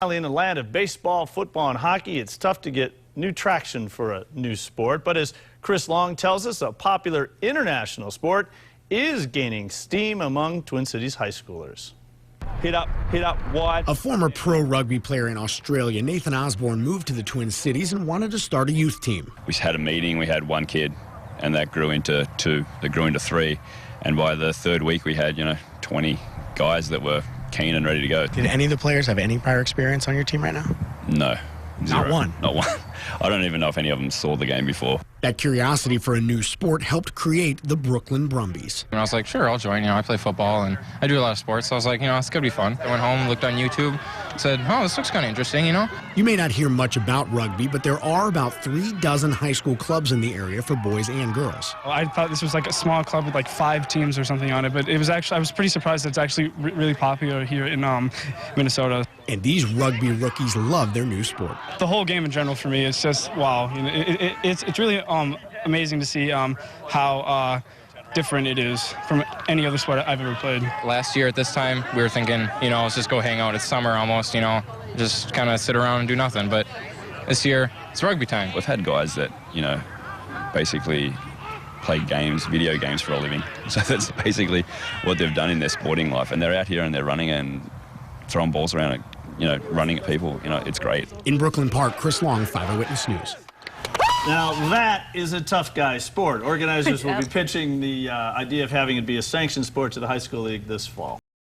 In the land of baseball, football, and hockey, it's tough to get new traction for a new sport. But as Chris Long tells us, a popular international sport is gaining steam among Twin Cities high schoolers. Hit up, wide. A former pro rugby player in Australia, Nathan Osborne, moved to the Twin Cities and wanted to start a youth team. We had a meeting, we had one kid, and that grew into two, that grew into three. And by the third week, we had, 20 guys that were keen and ready to go. Did any of the players have any prior experience on your team right now? No. Zero. Not one? Not one. I don't even know if any of them saw the game before. That curiosity for a new sport helped create the Brooklyn Brumbies. And I was like, sure, I'll join. I play football and I do a lot of sports. So I was like, it's going to be fun. I went home, looked on YouTube, said, oh, this looks kind of interesting, You may not hear much about rugby, but there are about 36 high school clubs in the area for boys and girls. Well, I thought this was like a small club with like 5 teams or something on it, but it was actually, I was pretty surprised that it's actually really popular here in Minnesota. And these rugby rookies love their new sport. The whole game in general for me is just wow. It's really amazing to see how different it is from any other sport I've ever played. Last year at this time, we were thinking, let's just go hang out. It's summer almost, just kind of sit around and do nothing. But this year, it's rugby time. We've had guys that, basically play games, video games for a living. So that's basically what they've done in their sporting life. And they're out here and they're running and throwing balls around, running at people. It's great. In Brooklyn Park, Chris Long, 5 Eyewitness News. Now, that is a tough guy sport. Organizers will be pitching the idea of having it be a sanctioned sport to the high school league this fall.